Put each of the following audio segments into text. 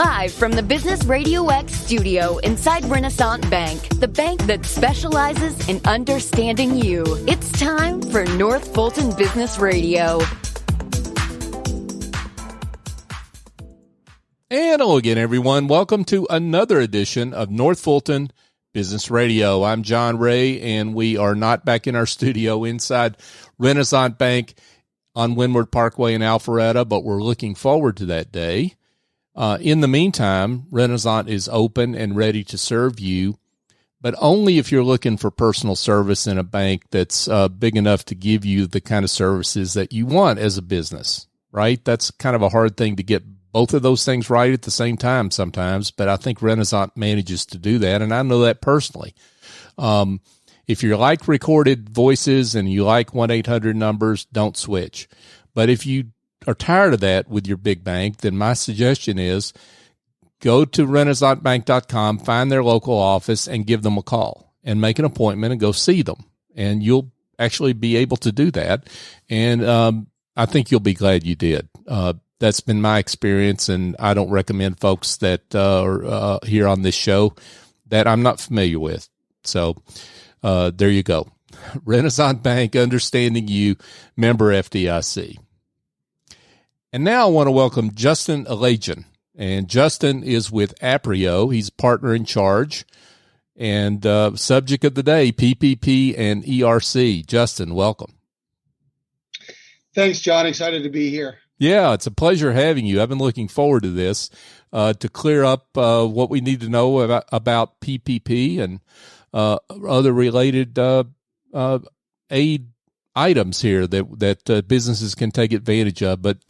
Live from the Business RadioX studio inside Renaissance Bank, the bank that specializes in understanding you. It's time for North Fulton Business Radio. And hello again, everyone. Welcome to another edition of North Fulton Business Radio. I'm John Ray, and we are not back in our studio inside Renaissance Bank on Windward Parkway in Alpharetta, but we're looking forward to that day. In the meantime, Renaissance is open and ready to serve you, but only if you're looking for personal service in a bank that's big enough to give you the kind of services that you want as a business, right? That's kind of a hard thing to get both of those things right at the same time sometimes, but I think Renaissance manages to do that, and I know that personally. If you like recorded voices and you like 1-800 numbers, don't switch. But if you are tired of that with your big bank, then my suggestion is go to renaissancebank.com, find their local office, and give them a call and make an appointment and go see them. And you'll actually be able to do that. And I think you'll be glad you did. That's been my experience, and I don't recommend folks that are here on this show that I'm not familiar with. So there you go. Renaissance Bank, understanding you, member FDIC. And now I want to welcome Justin Elanjian. And Justin is with Aprio. He's partner in charge. And subject of the day, PPP and ERC. Justin, welcome. Thanks, John. Excited to be here. Yeah, it's a pleasure having you. I've been looking forward to this to clear up what we need to know about PPP and other related aid items here that businesses can take advantage of. But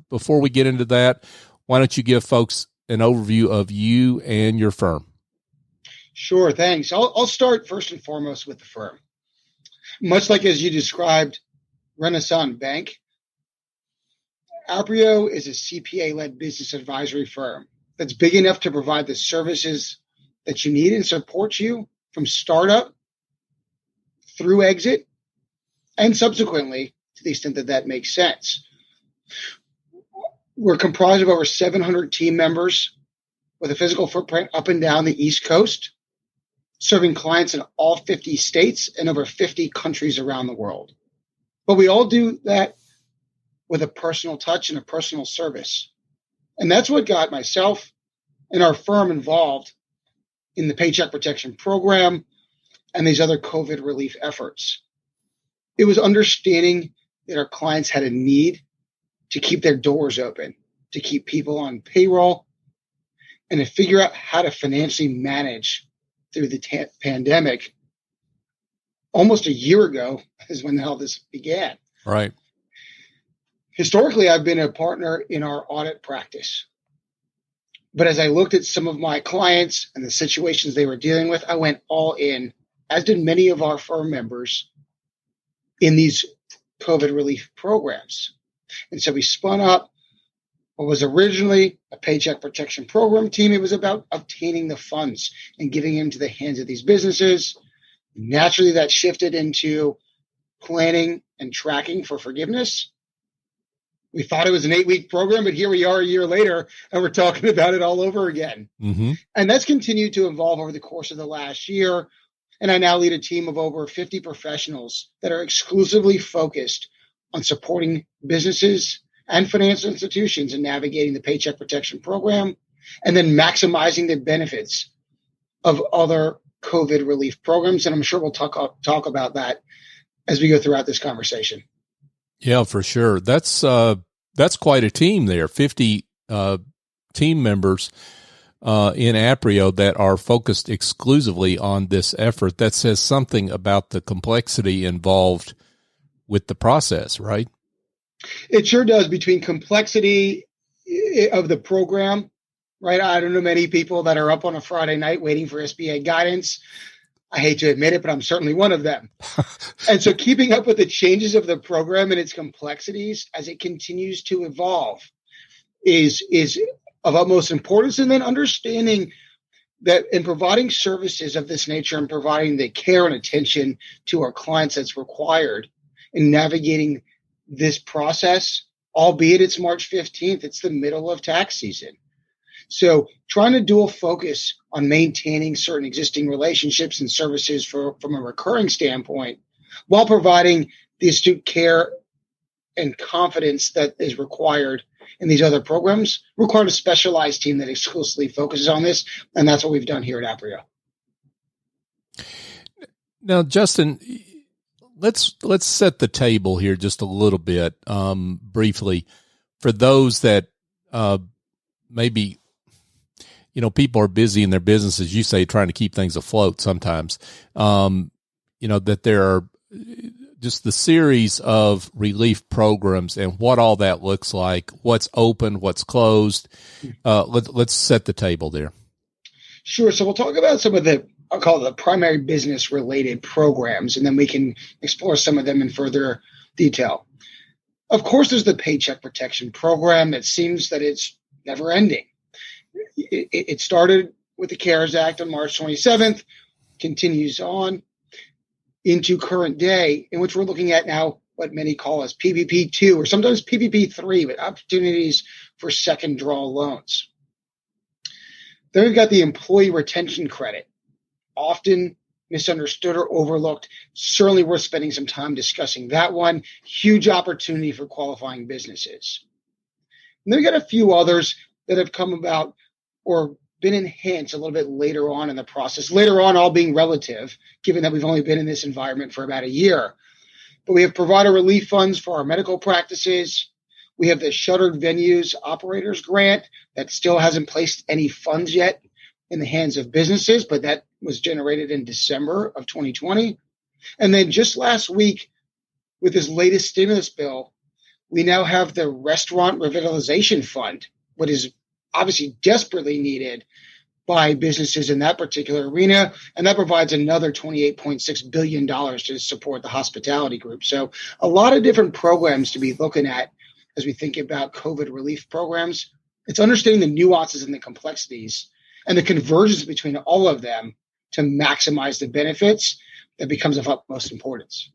before we get into that, why don't you give folks an overview of you and your firm? Sure, thanks. I'll start first and foremost with the firm. Much like as you described, Renaissance Bank, Aprio is a CPA-led business advisory firm that's big enough to provide the services that you need and support you from startup through exit and subsequently to the extent that that makes sense. We're comprised of over 700 team members with a physical footprint up and down the East Coast, serving clients in all 50 states and over 50 countries around the world. But we all do that with a personal touch and a personal service. And that's what got myself and our firm involved in the Paycheck Protection Program and these other COVID relief efforts. It was understanding that our clients had a need to keep their doors open, to keep people on payroll, and to figure out how to financially manage through the pandemic. Almost a year ago is when all this began. Right. Historically, I've been a partner in our audit practice. But as I looked at some of my clients and the situations they were dealing with, I went all in, as did many of our firm members, in these COVID relief programs. And so we spun up what was originally a Paycheck Protection Program team. It was about obtaining the funds and getting them to the hands of these businesses. Naturally, that shifted into planning and tracking for forgiveness. We thought it was an 8-week program, but here we are a year later, and we're talking about it all over again. Mm-hmm. And that's continued to evolve over the course of the last year. And I now lead a team of over 50 professionals that are exclusively focused on supporting businesses and financial institutions in navigating the Paycheck Protection Program and then maximizing the benefits of other COVID relief programs. And I'm sure we'll talk about that as we go throughout this conversation. Yeah, for sure. That's quite a team there, 50 team members in Aprio that are focused exclusively on this effort. That says something about the complexity involved with the process, right? It sure does. Between complexity of the program, right? I don't know many people that are up on a Friday night waiting for SBA guidance. I hate to admit it, but I'm certainly one of them. And so keeping up with the changes of the program and its complexities as it continues to evolve is of utmost importance. And then understanding that in providing services of this nature and providing the care and attention to our clients that's required in navigating this process, albeit it's March 15th, it's the middle of tax season. So trying to dual focus on maintaining certain existing relationships and services from a recurring standpoint while providing the astute care and confidence that is required in these other programs required a specialized team that exclusively focuses on this. And that's what we've done here at Aprio. Now, Justin, let's set the table here just a little bit, briefly, for those that maybe, people are busy in their businesses, you say, trying to keep things afloat sometimes, that there are just the series of relief programs and what all that looks like, what's open, what's closed. Let's set the table there. Sure. So we'll talk about some of I'll call it the primary business related programs, and then we can explore some of them in further detail. Of course, there's the Paycheck Protection Program. It seems that it's never ending. It started with the CARES Act on March 27th, continues on into current day, in which we're looking at now what many call as PPP2 or sometimes PPP3, but opportunities for second draw loans. Then we've got the Employee Retention Credit, often misunderstood or overlooked. Certainly worth spending some time discussing that one. Huge opportunity for qualifying businesses. And then we've got a few others that have come about or been enhanced a little bit later on in the process. Later on, all being relative, given that we've only been in this environment for about a year. But we have provider relief funds for our medical practices. We have the Shuttered Venues Operators Grant that still hasn't placed any funds yet in the hands of businesses, but that was generated in December of 2020. And then just last week, with this latest stimulus bill, we now have the Restaurant Revitalization Fund, what is obviously desperately needed by businesses in that particular arena. And that provides another $28.6 billion to support the hospitality group. So a lot of different programs to be looking at as we think about COVID relief programs. It's understanding the nuances and the complexities and the convergence between all of them to maximize the benefits that becomes of utmost importance.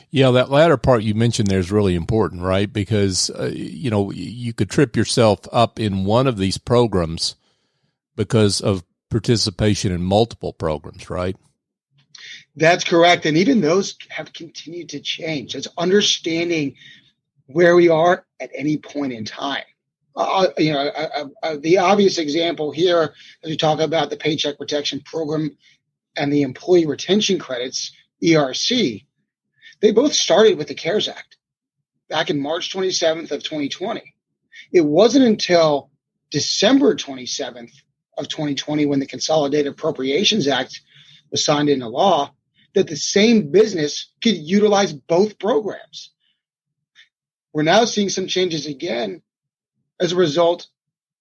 Yeah, that latter part you mentioned there is really important, right? Because, you could trip yourself up in one of these programs because of participation in multiple programs, right? That's correct. And even those have continued to change. It's understanding where we are at any point in time. The obvious example here, as we talk about the Paycheck Protection Program and the Employee Retention Credits, ERC, they both started with the CARES Act back in March 27th of 2020. It wasn't until December 27th of 2020, when the Consolidated Appropriations Act was signed into law, that the same business could utilize both programs. We're now seeing some changes again as a result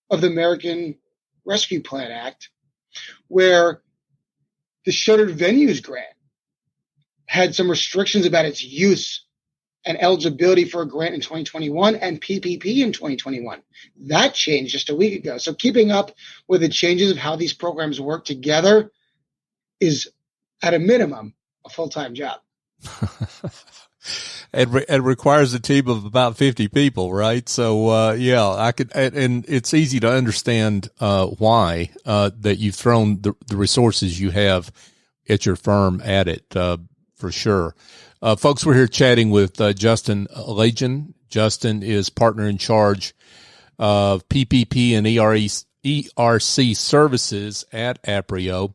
of the American Rescue Plan Act, where the Shuttered Venues Grant had some restrictions about its use and eligibility for a grant in 2021 and PPP in 2021. That changed just a week ago. So keeping up with the changes of how these programs work together is, at a minimum, a full-time job. It requires a team of about 50 people, right? So, I could, and it's easy to understand why that you've thrown the resources you have at your firm at it, for sure. Folks, we're here chatting with Justin Elanjian. Justin is partner in charge of PPP and ERC services at Aprio.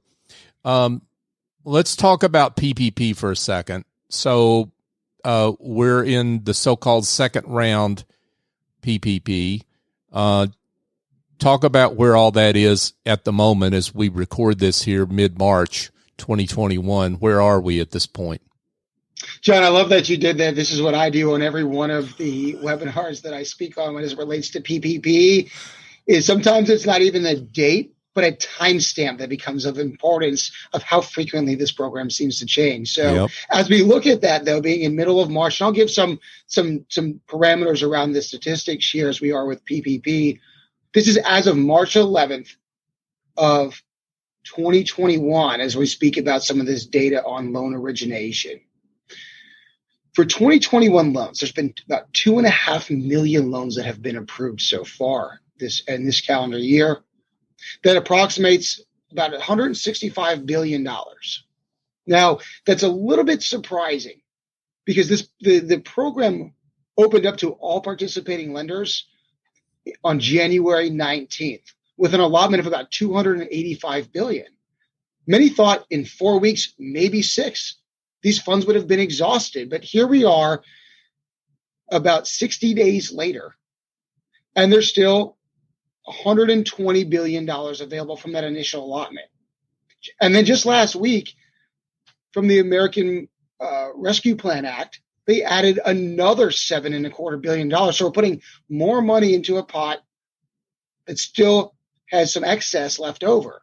Let's talk about PPP for a second. So, we're in the so-called second round PPP. Talk about where all that is at the moment as we record this here mid-March 2021. Where are we at this point? John, I love that you did that. This is what I do on every one of the webinars that I speak on when it relates to PPP, is sometimes it's not even the date, but a timestamp that becomes of importance of how frequently this program seems to change. So As we look at that, though, being in middle of March, and I'll give some parameters around the statistics here as we are with PPP. This is as of March 11th of 2021, as we speak about some of this data on loan origination. For 2021 loans, there's been about 2.5 million loans that have been approved so far. this calendar year that approximates about $165 billion. Now, that's a little bit surprising because the program opened up to all participating lenders on January 19th with an allotment of about $285 billion. Many thought in 4 weeks, maybe 6, these funds would have been exhausted. But here we are about 60 days later, and there's still $120 billion available from that initial allotment. And then just last week, from the American Rescue Plan Act, they added another $7.25 billion. So we're putting more money into a pot that still has some excess left over.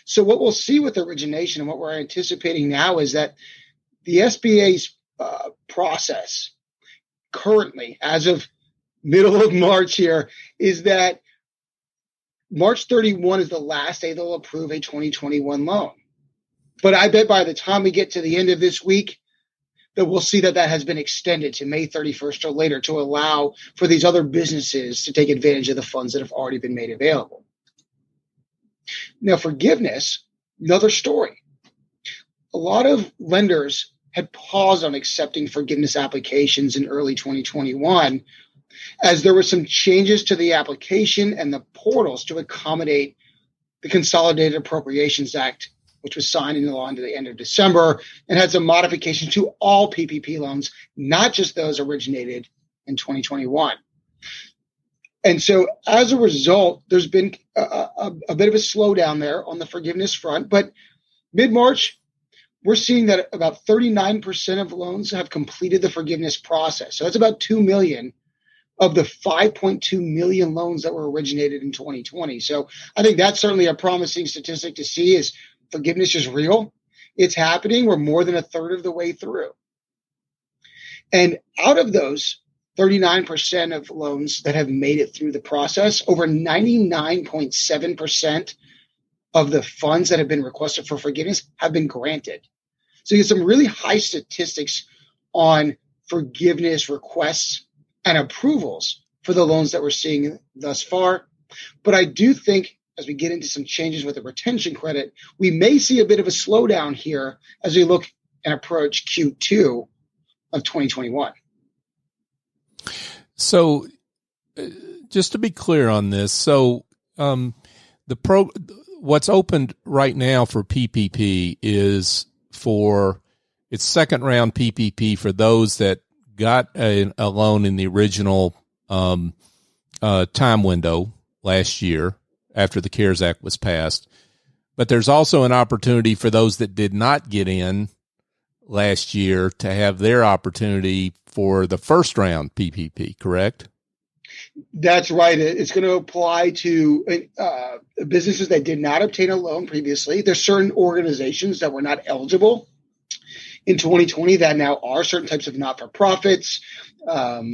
So what we'll see with origination and what we're anticipating now is that the SBA's process currently, as of middle of March here, is that March 31 is the last day they'll approve a 2021 loan. But I bet by the time we get to the end of this week, that we'll see that has been extended to May 31st or later to allow for these other businesses to take advantage of the funds that have already been made available. Now, forgiveness, another story. A lot of lenders had paused on accepting forgiveness applications in early 2021 as there were some changes to the application and the portals to accommodate the Consolidated Appropriations Act, which was signed into law into the end of December and had some modifications to all PPP loans, not just those originated in 2021. And so as a result, there's been a bit of a slowdown there on the forgiveness front. But mid-March, we're seeing that about 39% of loans have completed the forgiveness process. So that's about 2 million of the 5.2 million loans that were originated in 2020. So I think that's certainly a promising statistic to see is forgiveness is real. It's happening. We're more than a third of the way through. And out of those 39% of loans that have made it through the process, over 99.7% of the funds that have been requested for forgiveness have been granted. So you get some really high statistics on forgiveness requests and approvals for the loans that we're seeing thus far. But I do think as we get into some changes with the retention credit, we may see a bit of a slowdown here as we look and approach Q2 of 2021. So just to be clear on this, so what's opened right now for PPP is for its second round PPP for those that got a loan in the original time window last year after the CARES Act was passed. But there's also an opportunity for those that did not get in last year to have their opportunity for the first round PPP, correct? That's right. It's going to apply to businesses that did not obtain a loan previously. There's certain organizations that were not eligible in 2020 that now are. Certain types of not-for-profits are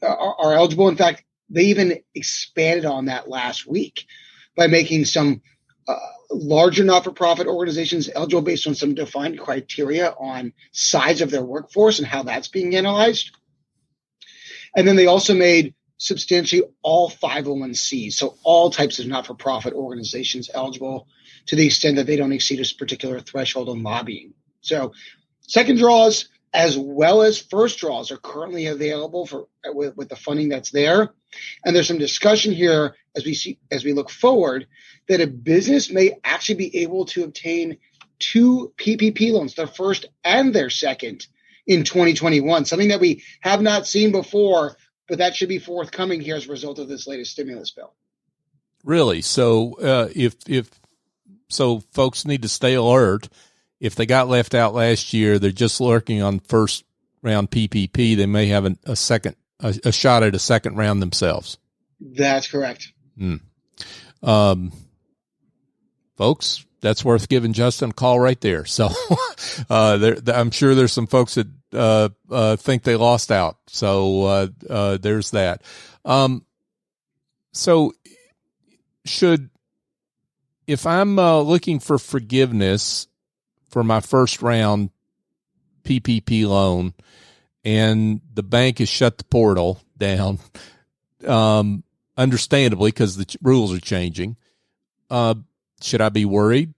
eligible. In fact, they even expanded on that last week by making some larger not-for-profit organizations eligible based on some defined criteria on size of their workforce and how that's being analyzed. And then they also made substantially all 501Cs, so all types of not-for-profit organizations eligible to the extent that they don't exceed a particular threshold on lobbying. So second draws as well as first draws are currently available for with the funding that's there. And there's some discussion here as we look forward that a business may actually be able to obtain 2 PPP loans, their first and their second, in 2021, something that we have not seen before, but that should be forthcoming here as a result of this latest stimulus bill. Really? So if folks need to stay alert. If they got left out last year, they're just lurking on first round PPP. They may have a shot at a second round themselves. That's correct. Folks, that's worth giving Justin a call right there. So I'm sure there's some folks that think they lost out. So there's that. So if I'm looking for forgiveness for my first round PPP loan and the bank has shut the portal down, understandably, because the rules are changing. Should I be worried?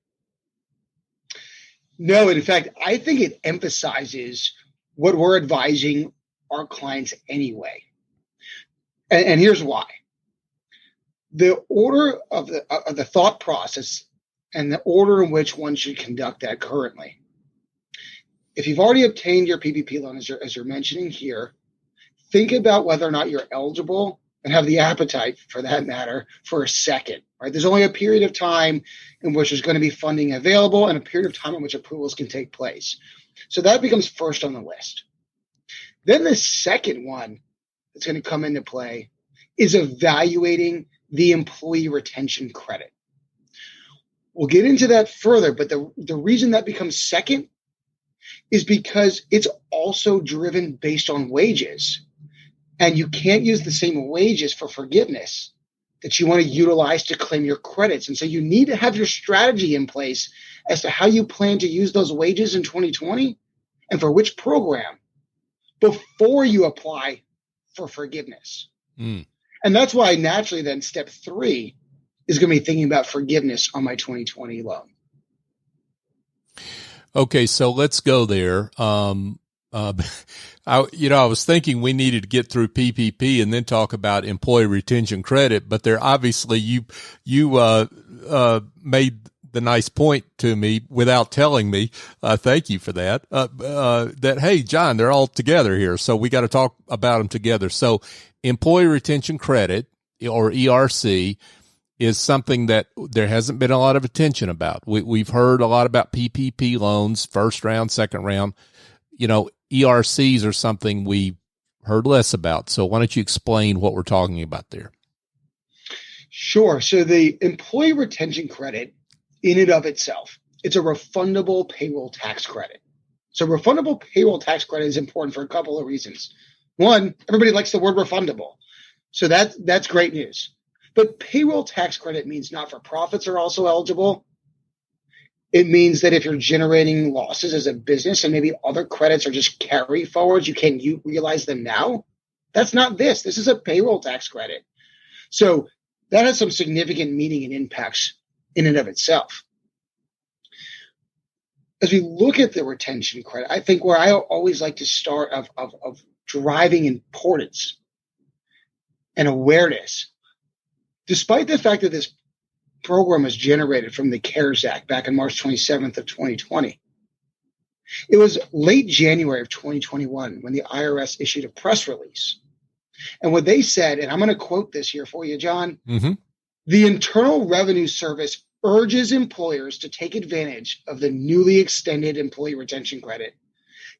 No, in fact, I think it emphasizes what we're advising our clients anyway. And here's why. The order of the thought process and the order in which one should conduct that currently. If you've already obtained your PPP loan, as you're mentioning here, think about whether or not you're eligible and have the appetite, for that matter, for a second. Right? There's only a period of time in which there's going to be funding available and a period of time in which approvals can take place. So that becomes first on the list. Then the second one that's going to come into play is evaluating the employee retention credit. We'll get into that further, but the reason that becomes second is because it's also driven based on wages. And you can't use the same wages for forgiveness that you want to utilize to claim your credits. And so you need to have your strategy in place as to how you plan to use those wages in 2020 and for which program before you apply for forgiveness. And that's why naturally then step 3 is going to be thinking about forgiveness on my 2020 loan. Okay, so let's go there. I was thinking we needed to get through PPP and then talk about employee retention credit, but there obviously you made the nice point to me without telling me. Thank you for that. That, hey, John, they're all together here, so we got to talk about them together. So employee retention credit, or ERC, is something that there hasn't been a lot of attention about. We've heard a lot about PPP loans, first round, second round. ERCs are something we heard less about. So why don't you explain what we're talking about there? Sure. So the employee retention credit in and of itself, it's a refundable payroll tax credit. So refundable payroll tax credit is important for a couple of reasons. One, everybody likes the word refundable. So that's great news. But payroll tax credit means not-for-profits are also eligible. It means that if you're generating losses as a business and maybe other credits are just carry forwards, you realize them now. That's not this. This is a payroll tax credit. So that has some significant meaning and impacts in and of itself. As we look at the retention credit, I think where I always like to start of driving importance and awareness, despite the fact that this program was generated from the CARES Act back on March 27th of 2020. It was late January of 2021 when the IRS issued a press release. And what they said, and I'm going to quote this here for you, John, the Internal Revenue Service urges employers to take advantage of the newly extended employee retention credit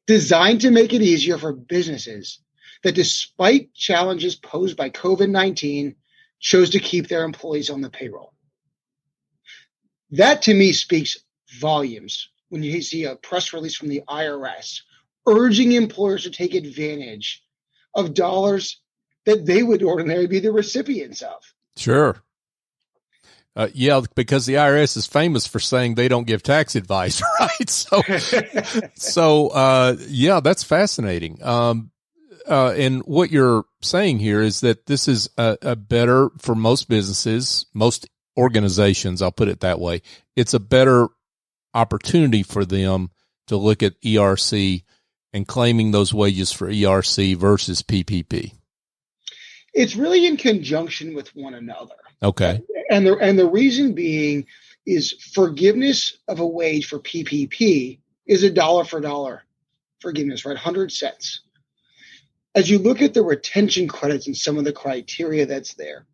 designed to make it easier for businesses that, despite challenges posed by COVID-19, chose to keep their employees on the payroll. That to me speaks volumes when you see a press release from the IRS urging employers to take advantage of dollars that they would ordinarily be the recipients of. Sure. Because the IRS is famous for saying they don't give tax advice, right? So, that's fascinating. And what you're saying here is that this is a better, for most businesses, most organizations, I'll put it that way, it's a better opportunity for them to look at ERC and claiming those wages for ERC versus PPP. It's really in conjunction with one another. Okay. And the reason being is forgiveness of a wage for PPP is a dollar for dollar forgiveness, right? 100 cents. As you look at the retention credits and some of the criteria that's there,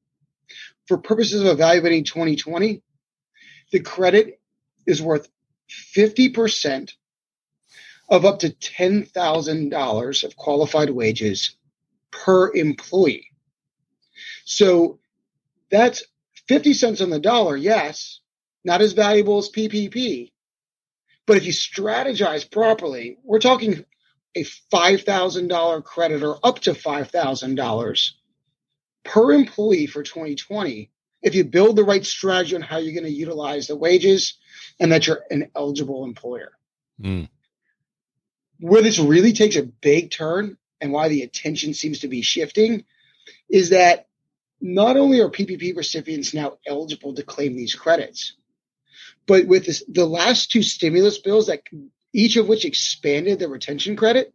for purposes of evaluating 2020, the credit is worth 50% of up to $10,000 of qualified wages per employee. So that's 50 cents on the dollar, yes, not as valuable as PPP. But if you strategize properly, we're talking a $5,000 credit or up to $5,000 per employee for 2020 if you build the right strategy on how you're going to utilize the wages and that you're an eligible employer. Where this really takes a big turn and why the attention seems to be shifting is that not only are PPP recipients now eligible to claim these credits, but with the last two stimulus bills, that each of which expanded the retention credit,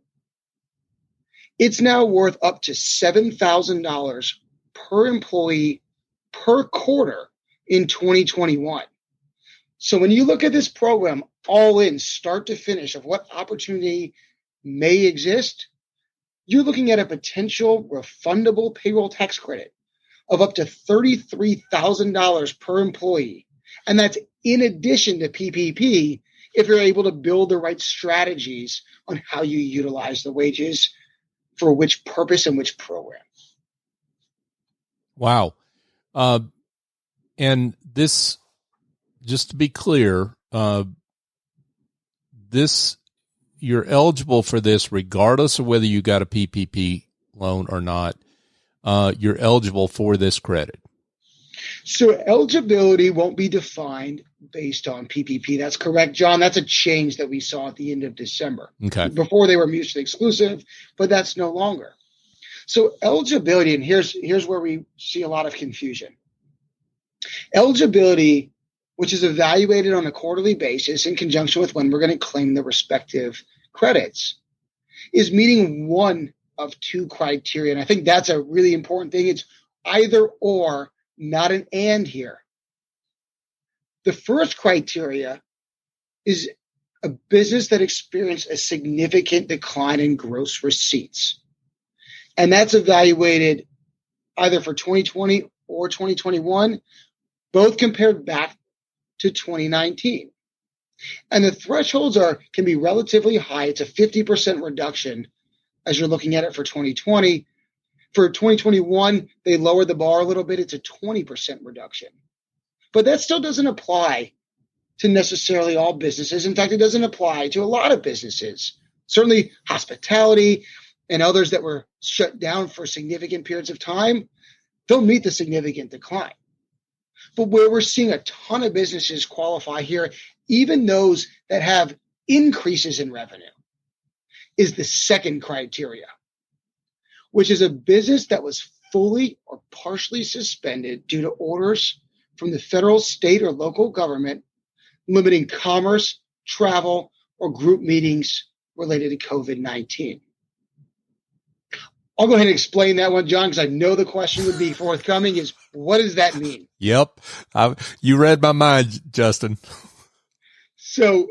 it's now worth up to $7,000 per employee per quarter in 2021. So when you look at this program all in, start to finish, of what opportunity may exist, you're looking at a potential refundable payroll tax credit of up to $33,000 per employee. And that's in addition to PPP, if you're able to build the right strategies on how you utilize the wages for which purpose and which program. Wow. And this, just to be clear, you're eligible for this regardless of whether you got a PPP loan or not. You're eligible for this credit. So eligibility won't be defined based on PPP. That's correct, John. That's a change that we saw at the end of December. Okay. Before they were mutually exclusive, but that's no longer. So eligibility, and here's where we see a lot of confusion. Eligibility, which is evaluated on a quarterly basis in conjunction with when we're going to claim the respective credits, is meeting one of two criteria. And I think that's a really important thing. It's either or, not an and here. The first criteria is a business that experienced a significant decline in gross receipts. And that's evaluated either for 2020 or 2021, both compared back to 2019. And the thresholds can be relatively high. It's a 50% reduction as you're looking at it for 2020. For 2021, they lowered the bar a little bit. It's a 20% reduction. But that still doesn't apply to necessarily all businesses. In fact, it doesn't apply to a lot of businesses. Certainly hospitality and others that were shut down for significant periods of time don't meet the significant decline. But where we're seeing a ton of businesses qualify here, even those that have increases in revenue, is the second criteria, which is a business that was fully or partially suspended due to orders from the federal, state, or local government limiting commerce, travel, or group meetings related to COVID-19. I'll go ahead and explain that one, John, because I know the question would be forthcoming, is what does that mean? Yep. You read my mind, Justin. So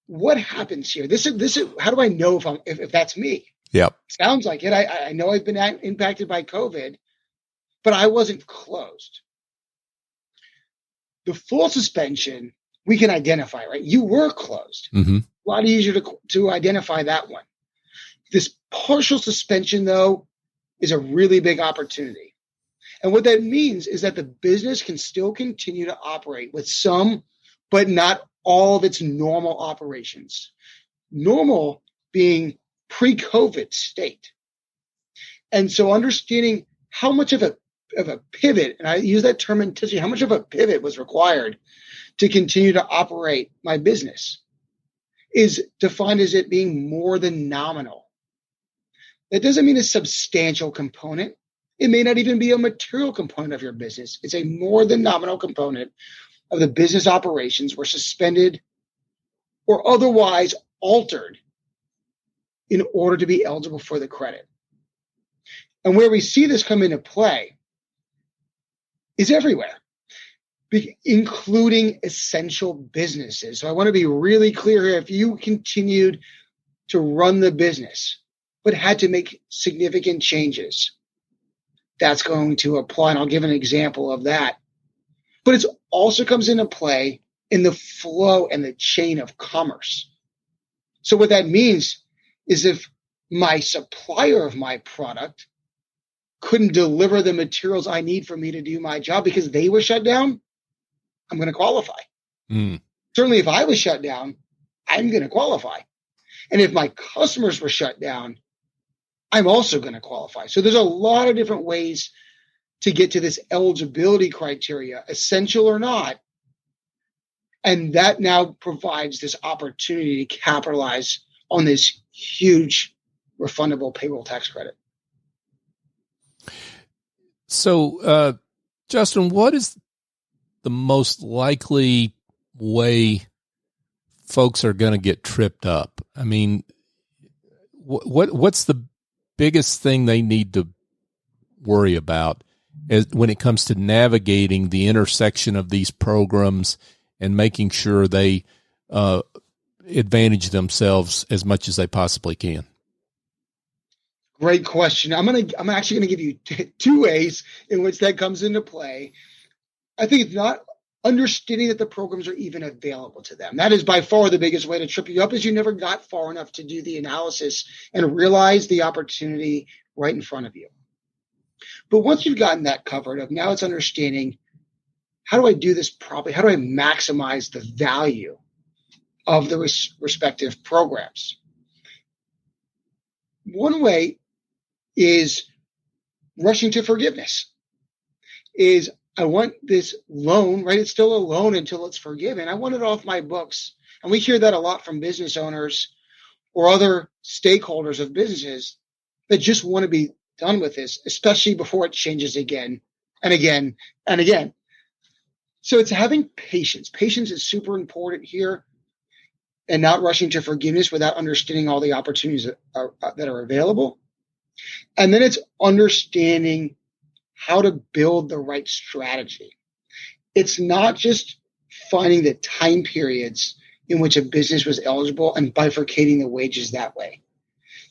what happens here? This is how do I know if that's me? Yep. Sounds like it. I know I've been impacted by COVID, but I wasn't closed. The full suspension, we can identify, right? You were closed. Mm-hmm. A lot easier to identify that one. This partial suspension, though, is a really big opportunity. And what that means is that the business can still continue to operate with some, but not all of its normal operations. Normal being pre-COVID state. And so understanding how much of a pivot, and I use that term intentionally, how much of a pivot was required to continue to operate my business is defined as it being more than nominal. That doesn't mean a substantial component. It may not even be a material component of your business. It's a more than nominal component of the business operations were suspended or otherwise altered in order to be eligible for the credit. And where we see this come into play is everywhere, including essential businesses. So I want to be really clear here. If you continued to run the business, but had to make significant changes, that's going to apply. And I'll give an example of that. But it also comes into play in the flow and the chain of commerce. So what that means is if my supplier of my product couldn't deliver the materials I need for me to do my job because they were shut down, I'm going to qualify. Certainly if I was shut down, I'm going to qualify. And if my customers were shut down, I'm also going to qualify. So there's a lot of different ways to get to this eligibility criteria, essential or not. And that now provides this opportunity to capitalize on this huge refundable payroll tax credit. So, Justin, what is the most likely way folks are going to get tripped up? I mean, what's the biggest thing they need to worry about when it comes to navigating the intersection of these programs and making sure they advantage themselves as much as they possibly can? Great question. I'm actually going to give you two ways in which that comes into play. I think it's not understanding that the programs are even available to them. That is by far the biggest way to trip you up, is you never got far enough to do the analysis and realize the opportunity right in front of you. But once you've gotten that covered up, now it's understanding, how do I do this properly? How do I maximize the value of the respective programs? One way is rushing to forgiveness. Is I want this loan, right? It's still a loan until it's forgiven. I want it off my books. And we hear that a lot from business owners or other stakeholders of businesses that just want to be done with this, especially before it changes again and again and again. So it's having patience. Patience is super important here, and not rushing to forgiveness without understanding all the opportunities that are available. And then it's understanding how to build the right strategy. It's not just finding the time periods in which a business was eligible and bifurcating the wages that way.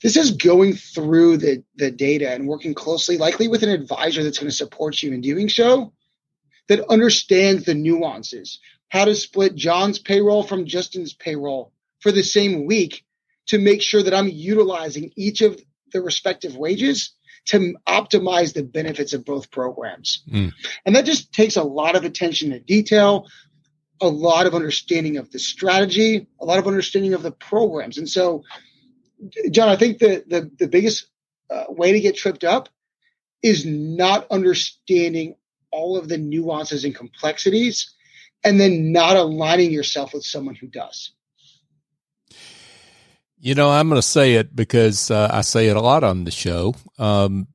This is going through the data and working closely, likely with an advisor that's going to support you in doing so, that understands the nuances, how to split John's payroll from Justin's payroll for the same week to make sure that I'm utilizing each of the respective wages to optimize the benefits of both programs. And that just takes a lot of attention to detail, a lot of understanding of the strategy, a lot of understanding of the programs. And so, John, I think the biggest way to get tripped up is not understanding all of the nuances and complexities, and then not aligning yourself with someone who does. You know, I'm going to say it because I say it a lot on the show, and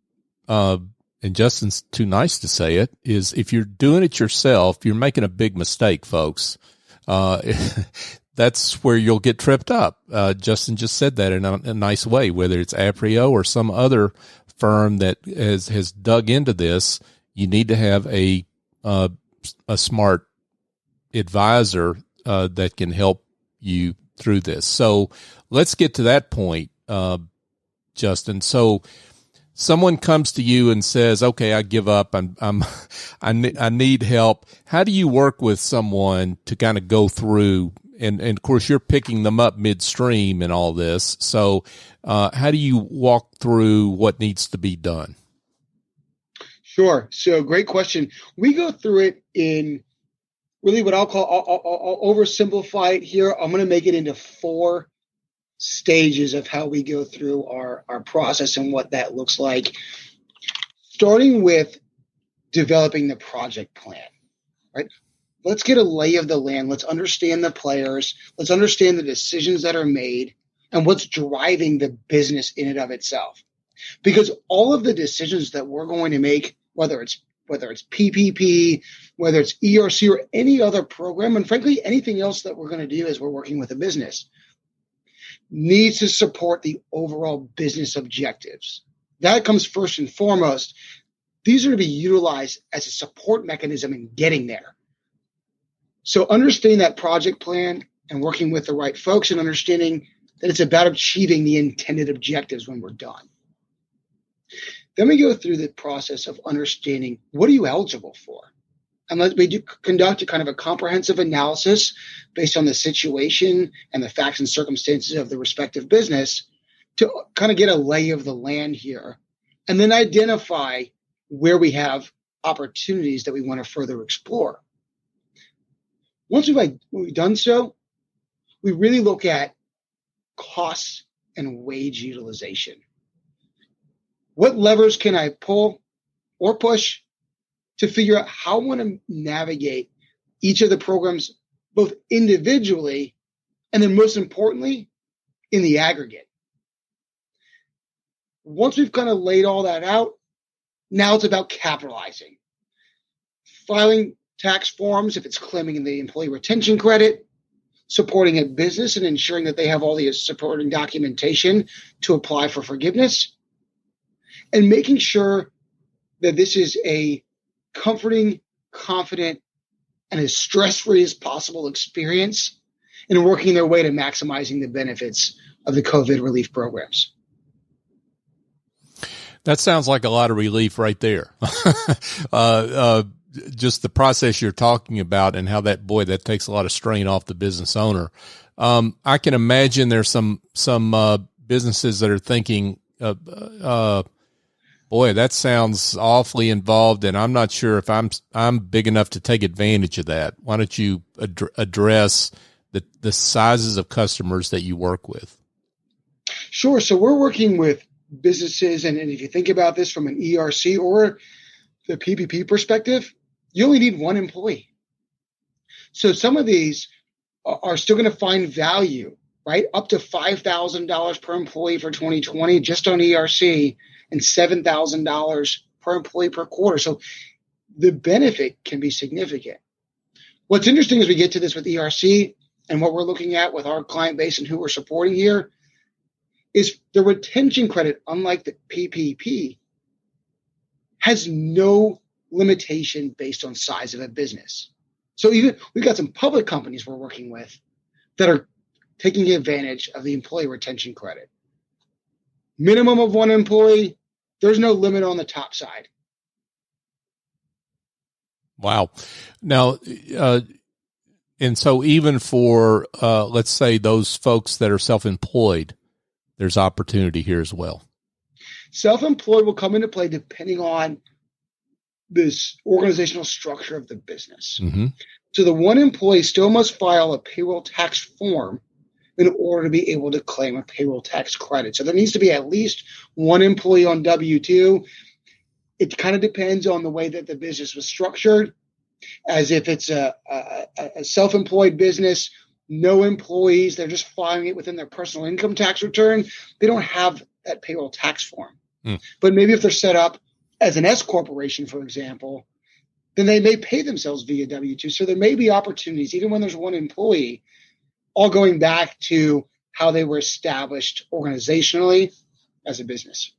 Justin's too nice to say it, is if you're doing it yourself, you're making a big mistake, folks. That's where you'll get tripped up. Justin just said that in a nice way, whether it's Aprio or some other firm that has dug into this. You need to have a smart advisor that can help you through this. So let's get to that point, Justin. So someone comes to you and says, "Okay, I give up. I need help." How do you work with someone to kind of go through? And of course, you're picking them up midstream in all this. So how do you walk through what needs to be done? Sure. So great question. We go through it in really what I'll oversimplify it here. I'm going to make it into 4 stages of how we go through our process and what that looks like. Starting with developing the project plan, right? Let's get a lay of the land. Let's understand the players. Let's understand the decisions that are made and what's driving the business in and of itself. Because all of the decisions that we're going to make, whether it's PPP, whether it's ERC or any other program, and frankly, anything else that we're going to do as we're working with a business, needs to support the overall business objectives. That comes first and foremost. These are to be utilized as a support mechanism in getting there. So understanding that project plan and working with the right folks and understanding that it's about achieving the intended objectives when we're done. Then we go through the process of understanding, what are you eligible for? And we conduct a kind of a comprehensive analysis based on the situation and the facts and circumstances of the respective business to kind of get a lay of the land here, and then identify where we have opportunities that we want to further explore. Once we've done so, we really look at costs and wage utilization. What levers can I pull or push to figure out how I want to navigate each of the programs, both individually and then most importantly, in the aggregate? Once we've kind of laid all that out, Now it's about capitalizing. Filing tax forms if it's claiming the employee retention credit, supporting a business and ensuring that they have all the supporting documentation to apply for forgiveness, and making sure that this is a comforting, confident, and as stress-free as possible experience, and working their way to maximizing the benefits of the COVID relief programs. That sounds like a lot of relief right there. Just the process you're talking about and how that takes a lot of strain off the business owner. I can imagine there's some businesses that are thinking, boy, that sounds awfully involved, and I'm not sure if I'm big enough to take advantage of that. Why don't you address the sizes of customers that you work with? Sure. So we're working with businesses, and if you think about this from an ERC or the PPP perspective, you only need one employee. So some of these are still going to find value, right? Up to $5,000 per employee for 2020 just on ERC, and $7,000 per employee per quarter. So the benefit can be significant. What's interesting as we get to this with ERC and what we're looking at with our client base and who we're supporting here is the retention credit, unlike the PPP, has no limitation based on size of a business. So even we've got some public companies we're working with that are taking advantage of the employee retention credit. Minimum of one employee. There's no limit on the top side. Wow. Now, and so even for, let's say those folks that are self-employed, there's opportunity here as well. Self-employed will come into play depending on this organizational structure of the business. Mm-hmm. So the one employee still must file a payroll tax form in order to be able to claim a payroll tax credit. So there needs to be at least one employee on W-2. It kind of depends on the way that the business was structured. As if it's a self-employed business, no employees, they're just filing it within their personal income tax return. They don't have that payroll tax form. But maybe if they're set up as an S corporation, for example, then they may pay themselves via W-2. So there may be opportunities, even when there's one employee, all going back to how they were established organizationally as a business.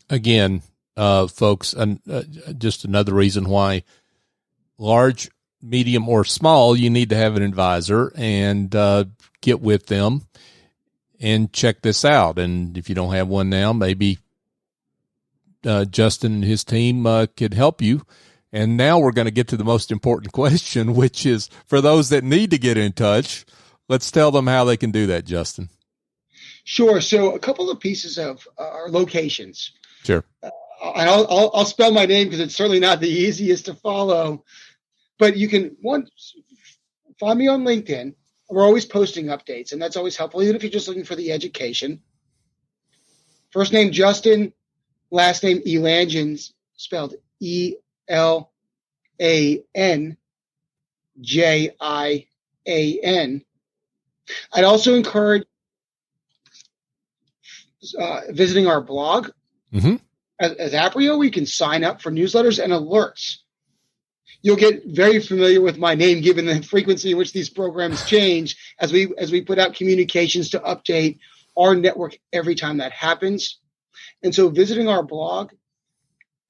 Again, folks, just another reason why large, medium, or small, you need to have an advisor and get with them and check this out. And if you don't have one now, maybe Justin and his team could help you. And now we're going to get to the most important question, which is for those that need to get in touch, let's tell them how they can do that, Justin. Sure. So a couple of pieces of our locations. Sure. And I'll spell my name because it's certainly not the easiest to follow. But you can find me on LinkedIn. We're always posting updates, and that's always helpful, even if you're just looking for the education. First name Justin, last name Elanjian, spelled Elanjian. I'd also encourage visiting our blog. Mm-hmm. As Aprio, we can sign up for newsletters and alerts. You'll get very familiar with my name given the frequency in which these programs change as we put out communications to update our network every time that happens. And so visiting our blog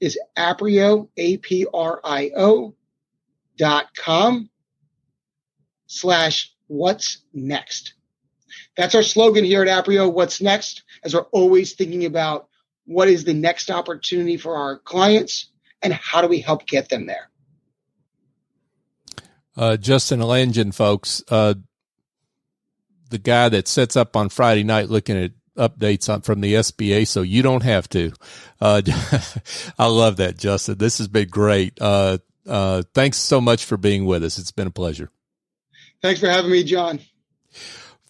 is Aprio, aprio.com/what's next. That's our slogan here at Aprio, what's next, as we're always thinking about what is the next opportunity for our clients and how do we help get them there. Justin Elanjian, folks, the guy that sits up on Friday night looking at updates from the SBA, so you don't have to. I love that, Justin. This has been great. Thanks so much for being with us. It's been a pleasure. Thanks for having me, John.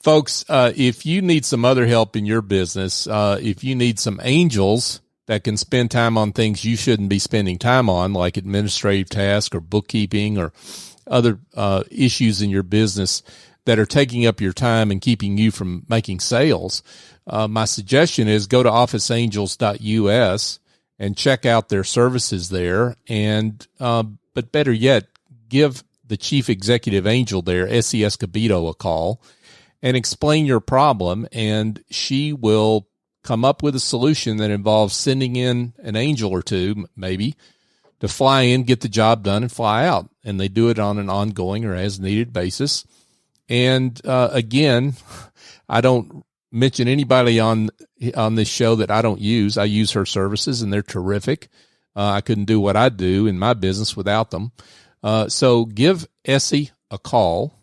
Folks, if you need some other help in your business, if you need some angels that can spend time on things you shouldn't be spending time on, like administrative tasks or bookkeeping or other issues in your business that are taking up your time and keeping you from making sales, my suggestion is go to officeangels.us and check out their services there. And but better yet, give the chief executive angel there, Essie Escobedo, a call and explain your problem, and she will come up with a solution that involves sending in an angel or two, maybe, to fly in, get the job done, and fly out. And they do it on an ongoing or as needed basis. And again, I don't mention anybody on this show that I don't use. I use her services, and they're terrific. I couldn't do what I do in my business without them. So give Essie a call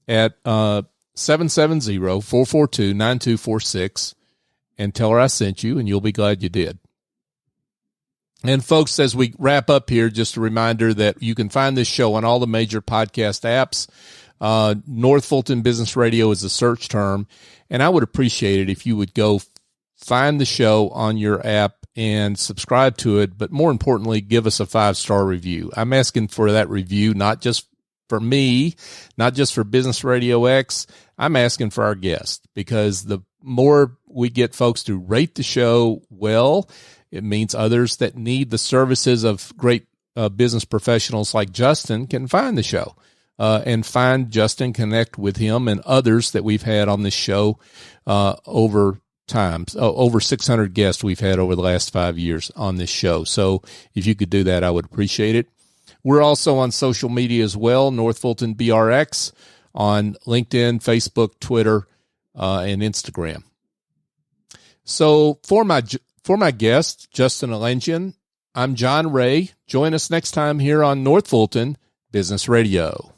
at 770-442-9246 and tell her I sent you, and you'll be glad you did. And folks, as we wrap up here, just a reminder that you can find this show on all the major podcast apps. North Fulton Business Radio is a search term, and I would appreciate it if you would go find the show on your app and subscribe to it, but more importantly, give us a 5-star review. I'm asking for that review, not just for me, not just for Business RadioX. I'm asking for our guests, because the more we get folks to rate the show well, it means others that need the services of great business professionals like Justin can find the show and find Justin, connect with him and others that we've had on this show over time. Over 600 guests we've had over the last 5 years on this show. So if you could do that, I would appreciate it. We're also on social media as well, North Fulton BRX, on LinkedIn, Facebook, Twitter, and Instagram. So for my guest, Justin Elanjian, I'm John Ray. Join us next time here on North Fulton Business Radio.